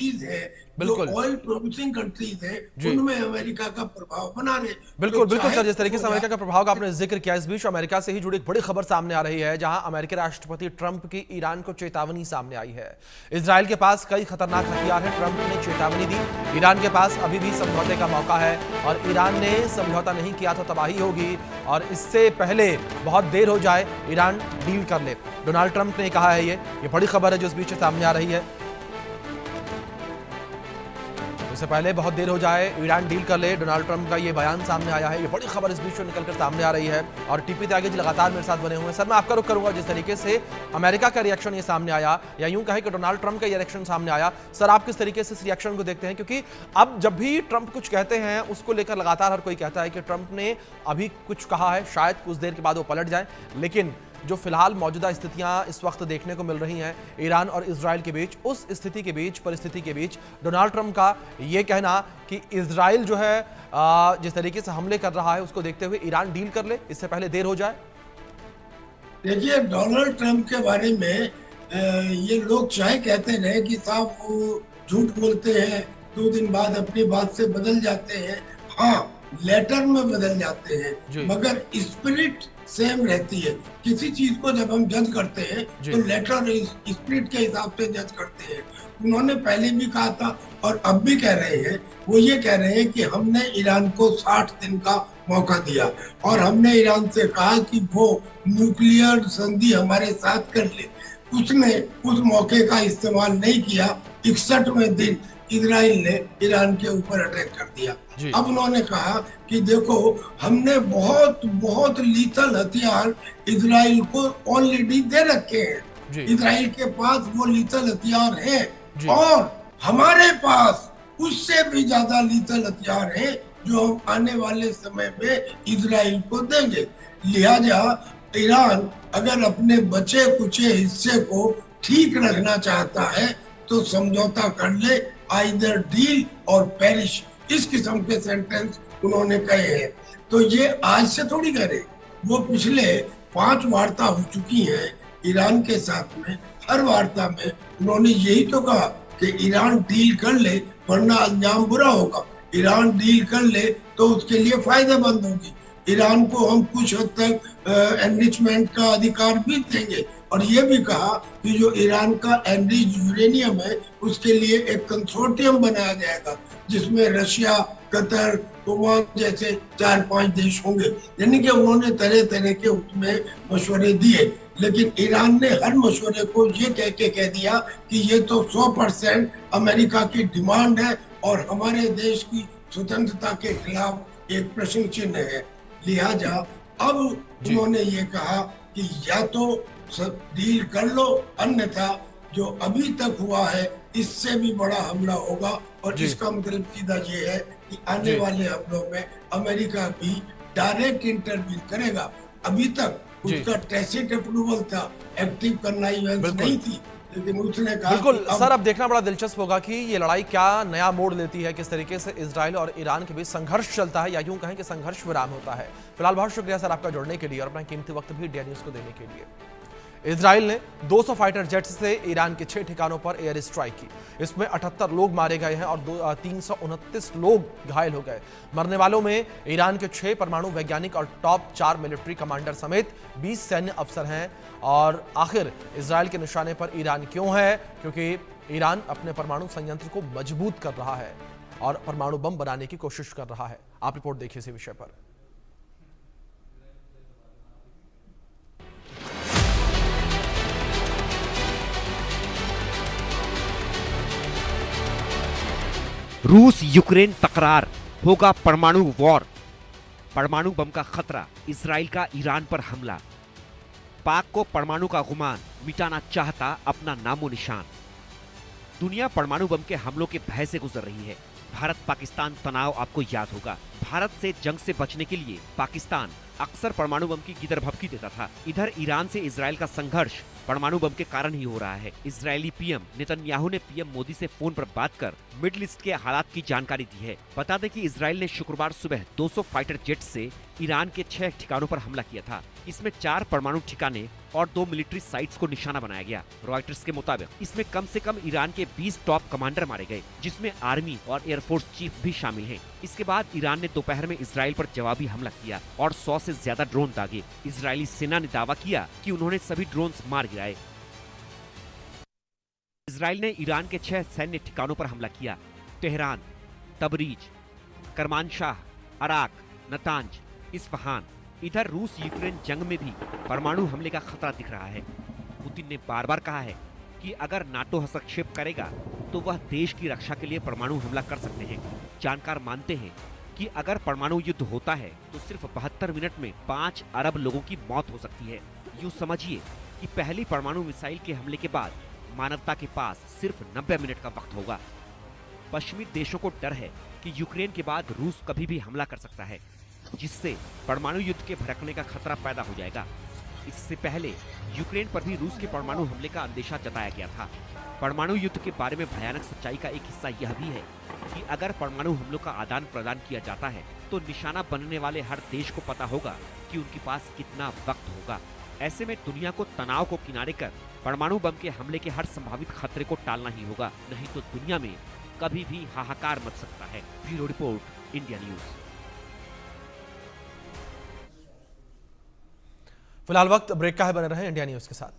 Countries है, जो बिल्कुल ऑयल प्रोड्यूसिंग कंट्रीज है, जी। उनमें अमेरिका का प्रभाव बना रहे। तो बिल्कुल बिल्कुल चाहे सर, जिस कुछ तरीके हो से अमेरिका जाए, का प्रभाव का आपने जिक्र किया, इस बीच अमेरिका से ही जुड़ी एक बड़ी खबर सामने आ रही है, जहां अमेरिकी राष्ट्रपति ट्रंप की ईरान को चेतावनी सामने आई है। इजराइल के पास कई खतरनाक हथियार हैं, ट्रंप ने चेतावनी दी। ईरान के पास अभी भी समझौते का मौका है और ईरान ने समझौता नहीं किया तो तबाही होगी, और इससे पहले बहुत देर हो जाए ईरान डील कर ले। डोनाल्ड ट्रंप ने कहा है, ये बड़ी खबर है जो इस बीच सामने आ रही है। इससे पहले बहुत देर हो जाए ईरान डील कर ले, डोनाल्ड ट्रंप का ये बयान सामने आया है। ये बड़ी खबर इस बीच में निकलकर सामने आ रही है और टीपी त्यागी जी लगातार मेरे साथ बने हुए हैं। सर, मैं आपका रुख करूंगा, जिस तरीके से अमेरिका का रिएक्शन ये सामने आया, या यूं कहें कि डोनाल्ड ट्रंप का ये रिएक्शन सामने आया, सर आप किस तरीके से इस रिएक्शन को देखते हैं? क्योंकि अब जब भी ट्रंप कुछ कहते हैं उसको लेकर लगातार हर कोई कहता है कि ट्रंप ने अभी कुछ कहा है, शायद कुछ देर के बाद वो पलट जाए, लेकिन जो फिलहाल मौजूदा स्थितियां इस वक्त देखने को मिल रही हैं ईरान और इजराइल के बीच, उस स्थिति के बीच, परिस्थिति के बीच डोनाल्ड ट्रंप का ये कहना कि इजराइल जो है जिस तरीके से हमले कर रहा है उसको देखते हुए ईरान डील कर ले, इससे पहले देर हो जाए। देखिए डोनाल्ड ट्रंप के बारे में ये लोग चाहे कहते रहे कि साहब वो झूठ बोलते हैं, 2 दिन बाद अपनी बात से बदल जाते हैं, हाँ लेटर में बदल जाते हैं, जी मगर स्पिरिट सेम रहती है। किसी चीज को जब हम जज करते हैं जी तो लेटर और स्पिरिट के हिसाब से जज करते हैं। उन्होंने पहले भी कहा था और अब भी कह रहे हैं, वो ये कह रहे हैं कि हमने ईरान को 60 दिन का मौका दिया और हमने ईरान से कहा कि वो न्यूक्लियर संधि हमारे साथ कर ले। उसने उस मौके का इस्तेमाल नहीं किया। 61वें दिन इजराइल ने ईरान के ऊपर अटैक कर दिया। जी अब उन्होंने कहा कि देखो हमने बहुत बहुत लीथल हथियार इजराइल को ऑलरेडी दे रखे हैं, जी इजराइल के पास वो लीथल हथियार हैं जी और हमारे पास उससे भी ज्यादा लीथल हथियार हैं जो हम आने वाले समय में इजराइल को देंगे। लिहाजा ईरान अगर अपने बचे कुचे हिस्से को ठीक रखना चाहता है तो समझौता कर ले, आइदर डील और पेरिश, इस किस्म के सेंटेंस उन्होंने कहे हैं। तो ये आज से थोड़ी करे, वो पिछले 5 वार्ता हो चुकी हैं ईरान के साथ में। हर वार्ता में उन्होंने यही तो कहा कि ईरान डील कर ले वरना अंजाम बुरा होगा, ईरान डील कर ले तो उसके लिए फायदेमंद होगी, ईरान को हम कुछ हद तक एनरिचमेंट का अधिकार भी देंगे, और ये भी कहा कि जो ईरान का एनरिच यूरेनियम है उसके लिए एक कंसोर्टियम बनाया जाएगा जिसमें रशिया, कतर, ओमान जैसे 4-5 देश होंगे। यानी कि उन्होंने तरह तरह के उसमें मशवरे दिए, लेकिन ईरान ने हर मशवरे को ये कह के कह दिया कि ये तो 100% अमेरिका की डिमांड है और हमारे देश की स्वतंत्रता के खिलाफ एक प्रश्न चिन्ह है। लिहाजा अब जी उन्होंने ये कहा कि या तो सब डील कर लो, अन्यथा जो अभी तक हुआ है इससे भी बड़ा हमला होगा, और जी इसका मतलब सीधा ये है कि आने जी वाले हमलों में अमेरिका भी डायरेक्ट इंटरव्यू करेगा। अभी तक जी उसका टैसिट अप्रूवल था, एक्टिव कन्नाइवेंस बिल्कुल नहीं थी, लेकिन उसने कहा बिल्कुल कि सर, अब अब देखना बड़ा दिलचस्प होगा कि ये लड़ाई क्या नया मोड़ लेती है, किस तरीके से इजराइल और ईरान के बीच संघर्ष चलता है, या यूं कहें कि संघर्ष विराम होता है। फिलहाल बहुत शुक्रिया सर आपका जुड़ने के लिए और अपना कीमती वक्त भी इंडिया न्यूज को देने के लिए। इजराइल ने 200 फाइटर जेट्स से ईरान के 6 ठिकानों पर एयर स्ट्राइक की। इसमें 78 लोग मारे गए हैं और 329 लोग घायल हो गए। मरने वालों में ईरान के 6 परमाणु वैज्ञानिक और टॉप 4 मिलिट्री कमांडर समेत 20 सैन्य अफसर हैं। और आखिर इजराइल के निशाने पर ईरान क्यों है? क्योंकि ईरान अपने परमाणु संयंत्र को मजबूत कर रहा है और परमाणु बम बनाने की कोशिश कर रहा है। आप रिपोर्ट देखिए इसी विषय पर। रूस यूक्रेन तकरार, होगा परमाणु वॉर, परमाणु बम का खतरा, इजराइल का ईरान पर हमला, पाक को परमाणु का गुमान, मिटाना चाहता अपना नामो निशान। दुनिया परमाणु बम के हमलों के भय से गुजर रही है। भारत पाकिस्तान तनाव आपको याद होगा। भारत से जंग से बचने के लिए पाकिस्तान अक्सर परमाणु बम की गिदरभबकी देता था। इधर ईरान से इजराइल का संघर्ष परमाणु बम के कारण ही हो रहा है। इजरायली पीएम नेतन्याहू ने पीएम मोदी से फोन पर बात कर मिडिल ईस्ट के हालात की जानकारी दी है। बता दें कि इजराइल ने शुक्रवार सुबह 200 फाइटर जेट से ईरान के 6 ठिकानों पर हमला किया था। इसमें 4 परमाणु ठिकाने और 2 मिलिट्री साइट्स को निशाना बनाया गया। रॉयटर्स के मुताबिक इसमें कम से कम ईरान के 20 टॉप कमांडर मारे गए, जिसमें आर्मी और एयरफोर्स चीफ भी शामिल हैं। इसके बाद ईरान ने दोपहर में इसराइल पर जवाबी हमला किया और 100 से ज्यादा ड्रोन दागे। इजरायली सेना ने दावा किया कि उन्होंने सभी ड्रोन्स मार गिराए। इसराइल ने ईरान के 6 सैन्य ठिकानों पर हमला किया: Tehran, Tabriz, Kermanshah, अराक, Natanz, Isfahan. इधर रूस यूक्रेन जंग में भी परमाणु हमले का खतरा दिख रहा है। पुतिन ने बार बार कहा है कि अगर नाटो हस्तक्षेप करेगा तो वह देश की रक्षा के लिए परमाणु हमला कर सकते हैं। जानकार मानते हैं कि अगर परमाणु युद्ध होता है तो सिर्फ 72 मिनट में 5 अरब लोगों की मौत हो सकती है। यूं समझिए कि पहली परमाणु मिसाइल के हमले के बाद मानवता के पास सिर्फ 90 मिनट का वक्त होगा। पश्चिमी देशों को डर है कि यूक्रेन के बाद रूस कभी भी हमला कर सकता है, जिससे परमाणु युद्ध के भड़कने का खतरा पैदा हो जाएगा। इससे पहले यूक्रेन पर भी रूस के परमाणु हमले का अंदेशा जताया गया था। परमाणु युद्ध के बारे में भयानक सच्चाई का एक हिस्सा यह भी है कि अगर परमाणु हमलों का आदान प्रदान किया जाता है तो निशाना बनने वाले हर देश को पता होगा कि उनके पास कितना वक्त होगा। ऐसे में दुनिया को तनाव को किनारे कर परमाणु बम के हमले के हर संभावित खतरे को टालना ही होगा, नहीं तो दुनिया में कभी भी हाहाकार मच सकता है। Bureau report, India news. फिलहाल वक्त ब्रेक का है, बने रहे इंडिया न्यूज के साथ।